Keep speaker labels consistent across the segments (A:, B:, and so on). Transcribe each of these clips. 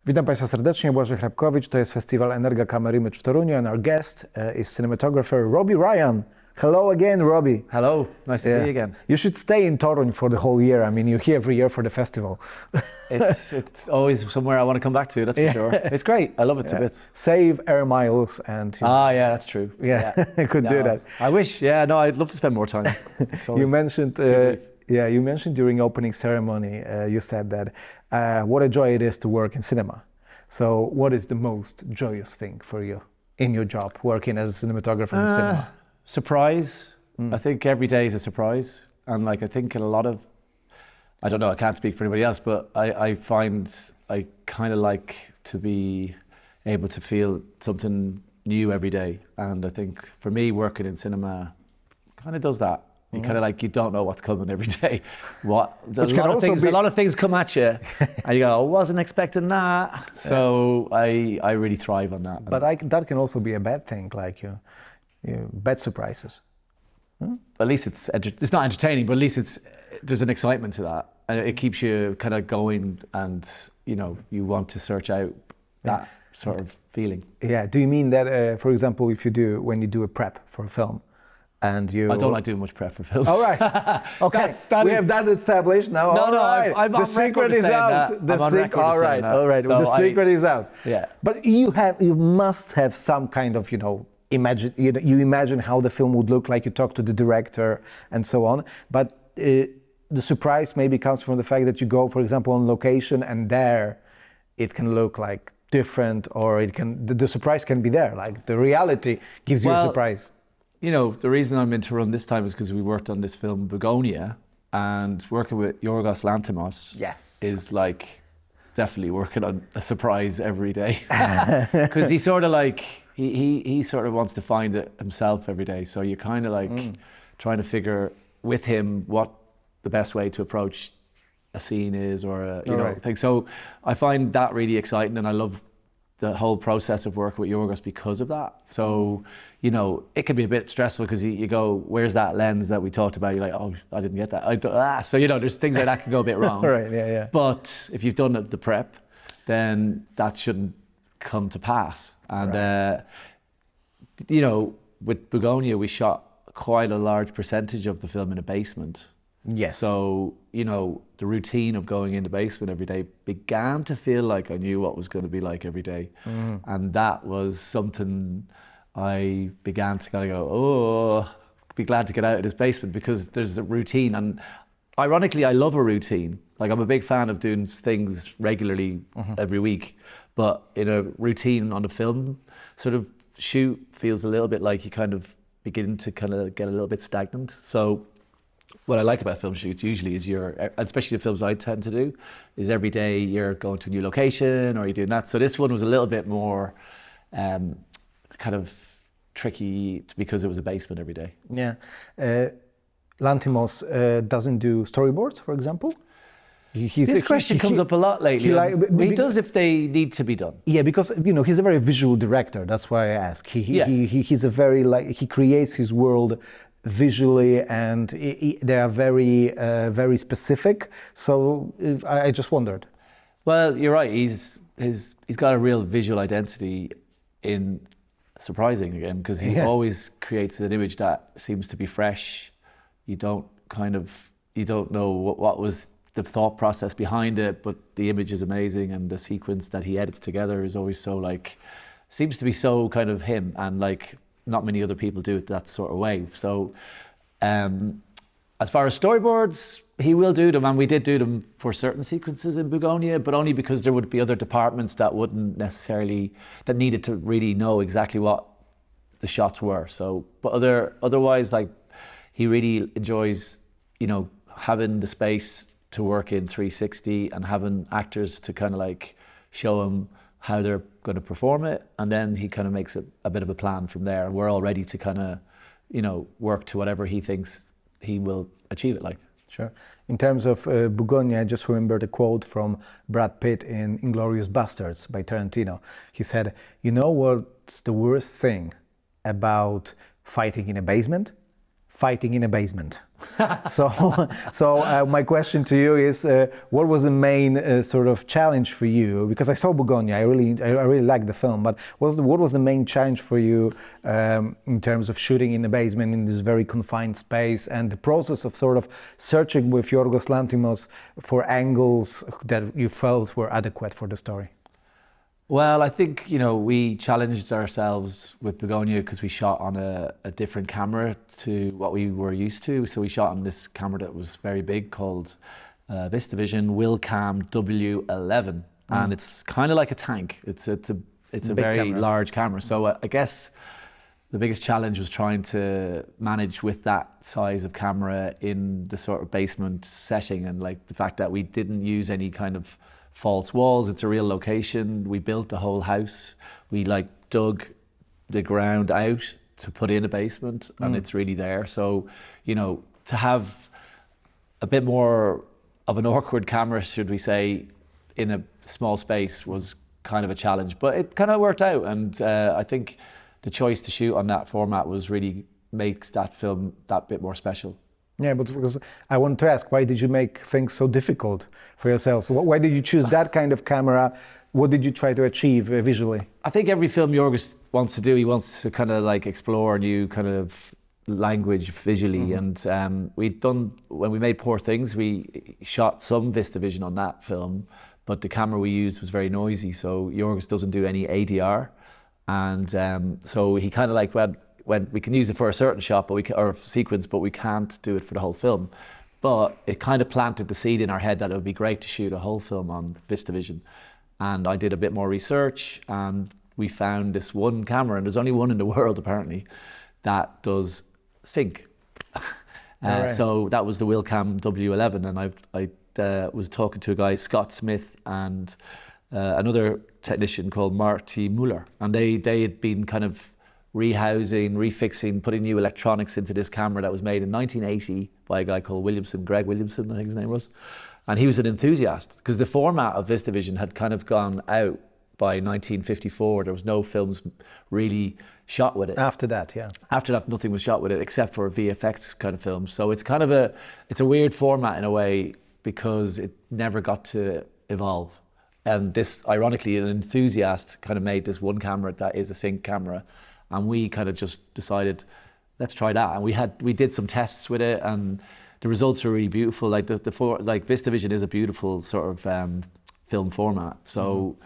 A: Witam Państwa serdecznie, Błażej Hrabkowicz, to jest festiwal EnergaCAMERIMAGE w Toruniu and our guest is cinematographer Robbie Ryan. Hello again, Robbie.
B: Hello, nice to see you again.
A: You should stay in Toruń for the whole year. I mean, you're here every year for the festival.
B: It's always somewhere I want to come back to, that's for sure. It's great, I love it to bits.
A: Save air miles and...
B: Yeah, that's true.
A: You could do that.
B: I wish, no, I'd love to spend more time.
A: You mentioned... you mentioned during opening ceremony, you said that what a joy it is to work in cinema. So what is the most joyous thing for you in your job, working as a cinematographer in cinema?
B: Surprise. I think every day is a surprise. And like, I think in a lot of, I don't know, I can't speak for anybody else, but I find I kind of like to be able to feel something new every day. And I think for me, working in cinema kind of does that. You kind of like, you don't know what's coming every day. A lot of things come at you and you go, I wasn't expecting that. So I really thrive on that.
A: But that can also be a bad thing, like bad surprises.
B: At least it's not entertaining, but at least there's an excitement to that. And it keeps you kind of going and, you want to search out that sort of feeling.
A: Yeah, do you mean that, for example, when you do a prep for a film, I
B: don't like doing much prep for films.
A: All right. Okay. We have that established now.
B: I'm
A: the secret is out. All right.
B: So
A: the secret is out.
B: Yeah.
A: But you must have some kind of, you imagine how the film would look like. You talk to the director and so on. But the surprise maybe comes from the fact that you go, for example, on location, and there it can look like different, or the surprise can be there. Like the reality gives you a surprise.
B: The reason I'm in Toruń this time is because we worked on this film Bugonia, and working with Yorgos Lanthimos is like definitely working on a surprise every day. Because he sort of like, he sort of wants to find it himself every day. So you're kind of like trying to figure with him what the best way to approach a scene is, or thing. So I find that really exciting, and I love the whole process of working with Yorgos because of that. So, it can be a bit stressful because you go, where's that lens that we talked about? You're like, oh, I didn't get that. So, there's things like that can go a bit wrong.
A: Right, yeah.
B: But if you've done the prep, then that shouldn't come to pass. And, with Bugonia, we shot quite a large percentage of the film in a basement.
A: Yes.
B: So, the routine of going in the basement every day began to feel like I knew what was going to be like every day. And that was something I began to kind of go, be glad to get out of this basement, because there's a routine. And ironically, I love a routine. Like, I'm a big fan of doing things regularly every week, but in a routine on a film sort of shoot feels a little bit like you kind of begin to kind of get a little bit stagnant. So what I like about film shoots usually is especially the films I tend to do, is every day you're going to a new location or you're doing that. So this one was a little bit more kind of tricky because it was a basement every day.
A: Yeah. Lanthimos doesn't do storyboards, for example?
B: This question comes up a lot lately. He does if they need to be done.
A: Yeah, because he's a very visual director. That's why I ask. He's a very he creates his world visually, and they are very specific. So I just wondered.
B: Well, you're right. He's got a real visual identity in surprising again, because he always creates an image that seems to be fresh. You don't know what was the thought process behind it, but the image is amazing, and the sequence that he edits together is always so seems to be so kind of him, and like not many other people do it that sort of way. So as far as storyboards, he will do them, and we did do them for certain sequences in Bugonia, but only because there would be other departments that that needed to really know exactly what the shots were. So, but otherwise, like, he really enjoys, having the space to work in 360 and having actors to kind of like show him how they're going to perform it, and then he kind of makes a bit of a plan from there. We're all ready to kind of, work to whatever he thinks he will achieve it like.
A: Sure. In terms of Bugonia, I just remembered a quote from Brad Pitt in *Inglourious Basterds* by Tarantino. He said, "You know what's the worst thing about fighting in a basement? fighting in a basement. So my question to you is, what was the main sort of challenge for you? Because I saw Bugonia, I really liked the film, but what was the main challenge for you in terms of shooting in a basement in this very confined space, and the process of sort of searching with Yorgos Lanthimos for angles that you felt were adequate for the story?
B: Well, I think, we challenged ourselves with Bugonia because we shot on a different camera to what we were used to. So we shot on this camera that was very big called VistaVision Willcam W11, and it's kind of like a tank. It's a very
A: camera.
B: large camera. So I guess the biggest challenge was trying to manage with that size of camera in the sort of basement setting, and like the fact that we didn't use any kind of false walls. It's a real location. We built the whole house. We dug the ground out to put in a basement, and it's really there. So, to have a bit more of an awkward camera, should we say, in a small space was kind of a challenge, but it kind of worked out. And I think the choice to shoot on that format really makes that film that bit more special.
A: Yeah, but because I want to ask, why did you make things so difficult for yourselves? Why did you choose that kind of camera? What did you try to achieve visually?
B: I think every film Yorgos wants to do, he wants to kind of explore new kind of language visually. And when we made Poor Things, we shot some VistaVision on that film, but the camera we used was very noisy. So Yorgos doesn't do any ADR. And so he kind of when we can use it for a certain shot, or sequence, but we can't do it for the whole film. But it kind of planted the seed in our head that it would be great to shoot a whole film on VistaVision. And I did a bit more research, and we found this one camera, and there's only one in the world apparently, that does sync.
A: Right.
B: So that was the Willcam W11, and I was talking to a guy, Scott Smith, and another technician called Marty Muller, and they had been kind of rehousing, refixing, putting new electronics into this camera that was made in 1980 by a guy called Greg Williamson, I think his name was. And he was an enthusiast, because the format of VistaVision had kind of gone out by 1954. There was no films really shot with it.
A: After that, yeah.
B: After that, nothing was shot with it except for VFX kind of films. So it's kind of it's a weird format in a way, because it never got to evolve. And this, ironically, an enthusiast kind of made this one camera that is a sync camera. And we kind of just decided, let's try that. And we did some tests with it, and the results were really beautiful. VistaVision is a beautiful sort of film format. So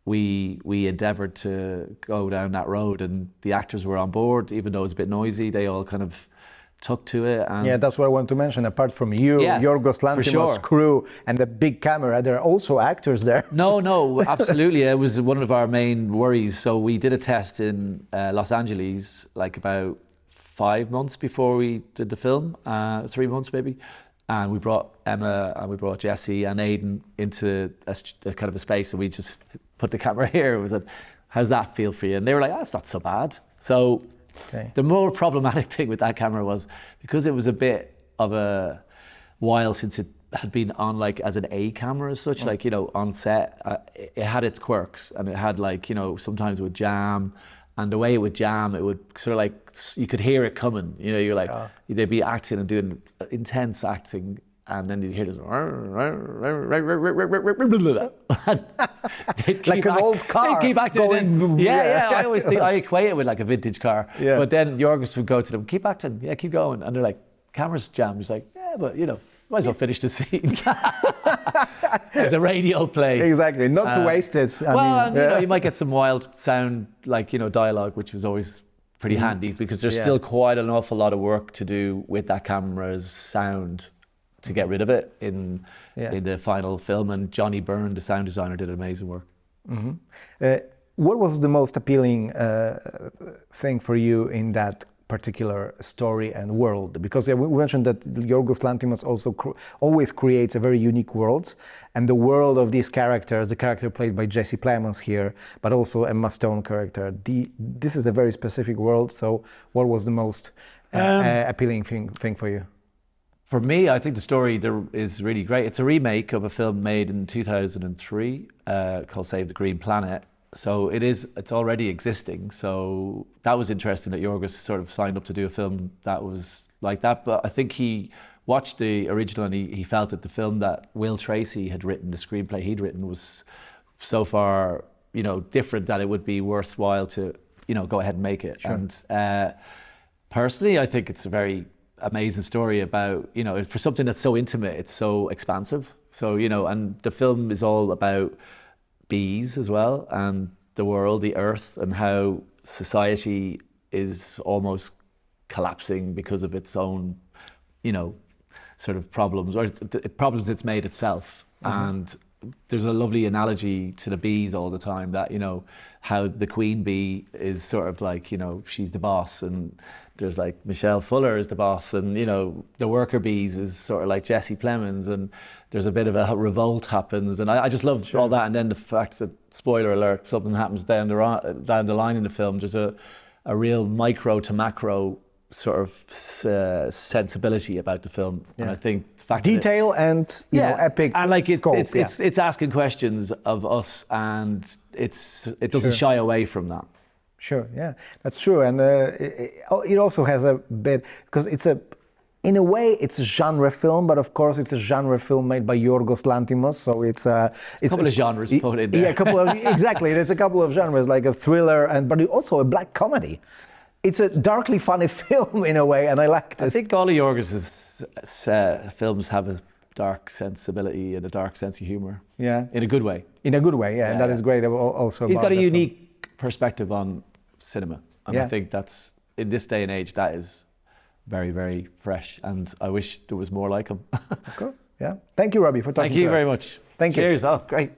B: we endeavored to go down that road, and the actors were on board, even though it was a bit noisy. They all kind of took to it. And
A: yeah, that's what I want to mention. Apart from you, Yorgos Lanthimos' crew, and the big camera, there are also actors there.
B: No, absolutely. It was one of our main worries. So we did a test in Los Angeles, about 5 months before we did the film, 3 months maybe. And we brought Emma, and we brought Jesse and Aidan into a kind of a space, and we just put the camera here. We said, how's that feel for you? And they were like, that's not so bad. So the more problematic thing with that camera was, because it was a bit of a while since it had been on as an A camera as such, on set, it had its quirks, and it had sometimes it would jam, and the way it would jam, it would sort of you could hear it coming, you're they'd be acting and doing intense acting, and then you'd hear this
A: like an old car.
B: They keep acting. Yeah. I always think I equate it with a vintage car. Yeah. But then Yorgos would go to them, keep acting, keep going, and they're like, camera's jammed. He's like, yeah, but might as well finish the scene. There's a radio play.
A: Exactly, not to waste it. I mean,
B: you might get some wild sound, dialogue, which was always pretty handy, because there's still quite an awful lot of work to do with that camera's sound to get rid of it in the final film. And Johnny Byrne, the sound designer, did amazing work.
A: What was the most appealing thing for you in that particular story and world? Because we mentioned that Yorgos Lanthimos also always creates a very unique worlds, and the world of these characters, the character played by Jesse Plemons here, but also Emma Stone character, this is a very specific world. So what was the most appealing thing for you?
B: For me, I think the story is really great. It's a remake of a film made in 2003 called Save the Green Planet. So it's already existing. So that was interesting that Yorgos sort of signed up to do a film that was like that. But I think he watched the original and he felt that the film that Will Tracy had written, the screenplay he'd written, was so far, you know, different that it would be worthwhile to, you know, go ahead and make it.
A: Sure.
B: And personally, I think it's a very amazing story about, you know, for something that's so intimate, it's so expansive. So, you know, and the film is all about bees as well, and the world, the earth, and how society is almost collapsing because of its own, you know, sort of problems, or the problems it's made itself. And there's a lovely analogy to the bees all the time, that, you know, how the queen bee is sort of like, you know, she's the boss, and there's like Michelle Fuller is the boss, and, you know, the worker bees is sort of like Jesse Plemons, and there's a bit of a revolt happens, and I just love all that. And then the fact that, spoiler alert, something happens down the line in the film, there's a real micro to macro sort of sensibility about the film. And I think the fact
A: detail and you know, epic,
B: and like
A: scope,
B: it's asking questions of us, and it doesn't shy away from that.
A: Sure, yeah, that's true. And it also has a bit, because in a way it's a genre film, but of course it's a genre film made by Yorgos Lanthimos, so it's a
B: couple of genres put in there.
A: Yeah, a couple of exactly. There's a couple of genres, like a thriller, but also a black comedy. It's a darkly funny film in a way, and I liked it.
B: I think all of Yorgos's films have a dark sensibility and a dark sense of humor.
A: Yeah,
B: in a good way.
A: In a good way, yeah, and that is great. Also,
B: he's got a unique
A: film.
B: Perspective on cinema, and I think that's, in this day and age, that is very, very fresh, and I wish there was more like him.
A: Of course, yeah. Thank you, Robbie, for talking to us.
B: Thank you very much.
A: Thank you.
B: Cheers. Oh, great.